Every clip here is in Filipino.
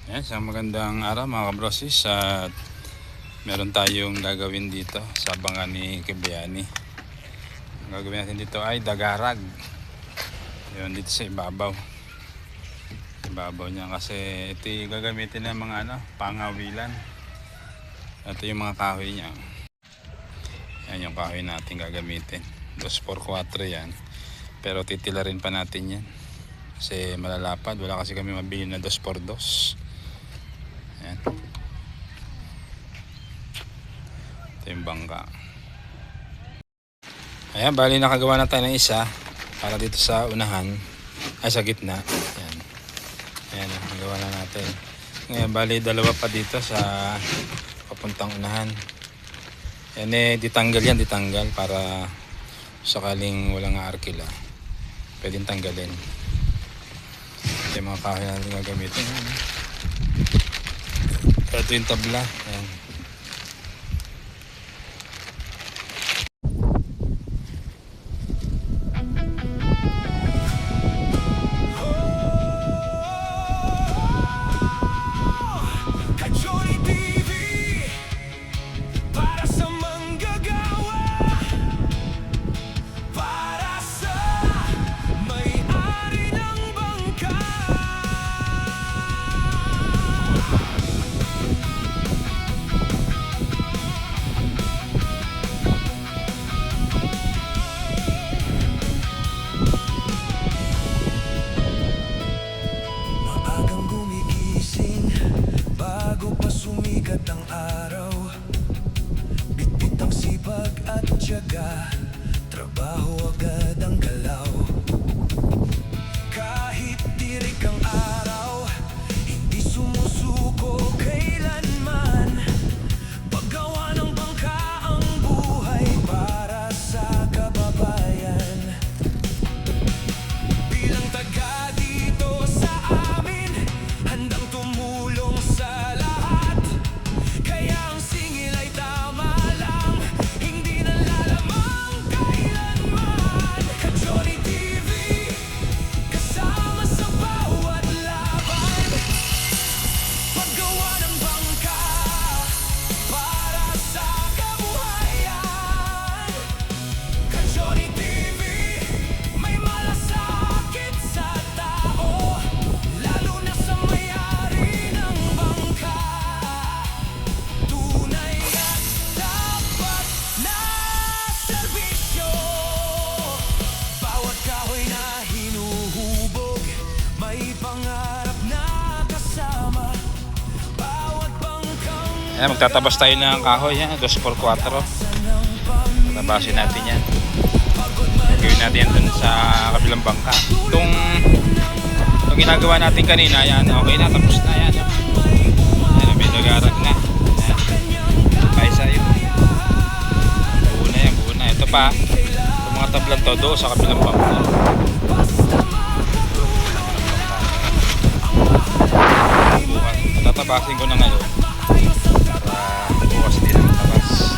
Yan, isang magandang araw mga kabrosis at meron tayong gagawin dito sa bangan ni Kibayani. Ang gagawin natin dito ay dagarag. Yun, dito sa ibabaw. Ibabaw niya kasi ito yung gagamitin ng mga pangawilan. Ito yung mga kahoy niya. Yan yung kahoy natin gagamitin. 2x4 yan. Pero titilarin pa natin yan. Kasi malalapad. Wala kasi kami mabili na 2x2. Ayan. Ito yung bangka. Ayan, bali nakagawa na tayo ng isa para dito sa unahan. Ay, sa gitna. Ayan. Ayan, nagawa na natin. Ngayon, bali dalawa pa dito sa papuntang unahan. Ayan ditanggal yan, ditanggal para sakaling walang arkila. Pwedeng tanggalin. Ito yung mga kahoy natin gagamitin. Ito yung tabla. Ayan. Sumikat ang araw, bitbit ang sipag at tiyaga, trabaho agad ang galaw. Kahit tirik ang araw, hindi sumusuko kailanman. Paggawa ng bangka ang buhay para sa kababayan. Bilang taga dito sa amin, handang tumulong sa lahat. Ayan, magtatabas tayo ng kahoy. 2x4. Tabasin natin yan. Gagawin natin yan dun sa kabilang bangka. Itong ginagawa natin kanina, yan, okay na, tapos na yan. Ayan, may nagarag na. Kaya sa'yo. Buo na. Ito pa, itong mga tablang to doon sa kabilang bangka. Tatabasin ko na ngayon. Bukas din ang tabas.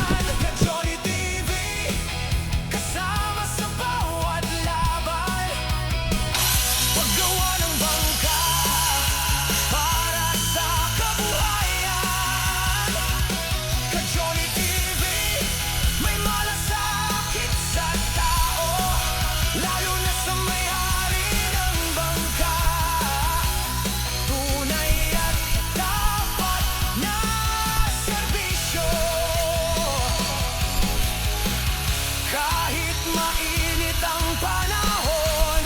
Paggawa ng bangka para sa kabuhayan. Ka-Johnny TV, may malasakit sa tao, lalo na sa may-ari ng bangka. Tunay at dapat na serbisyo. Kahit mainit ang panahon,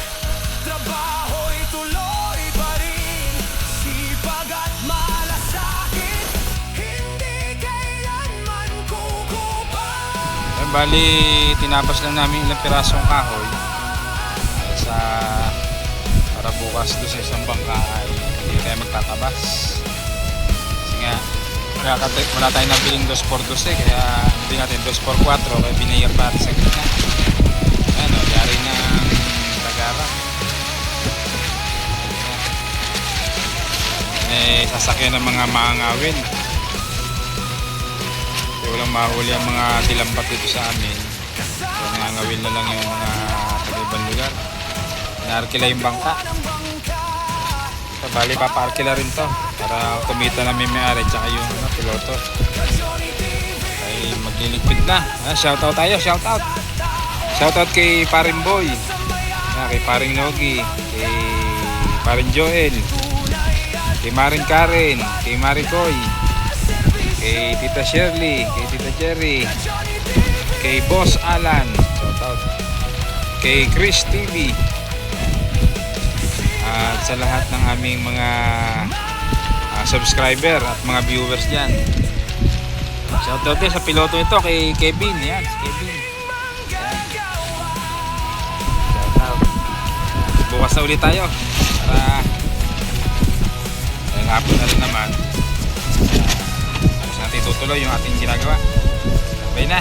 trabaho'y tuloy pa rin. Sipag at malasakit, hindi kailanman kukupan. Ayan, bali tinabas lang namin ilang pirasong kahoy sa para bukas doon sa isang bangka ay hindi tayo magtatabas. Kasi nga wala tayong nabiling 2x2 kaya hindi natin 2x4 kaya binayar pa natin sa gitna. Ano, yari na tagara. Sasakyan ng mga mangawin. Kaya walang mahuli ang mga dilambat dito sa amin. Kaya nangangawin na lang yung mga taga-ibang lugar. Naarkila yung bangka. So, bali papaarkila rin to para kumita na may may-ari tsaka yung piloto. Ay magliligpit na. Shoutout tayo, shoutout. Shoutout kay Paring Boy, kay Paring Nogi, kay Paring Joel, kay Maring Karen, kay Maring Koy, kay Tita Shirley, kay Tita Cherry, kay Boss Alan, shoutout, kay Chris TV, at sa lahat ng aming mga subscriber at mga viewers dyan. Shoutout din sa piloto ito kay Kevin. Yan, si Kevin. Yan. Shoutout. Bukas na ulit tayo para ngayong hapon na rin naman alas natin tutuloy yung ating ginagawa. Bye na.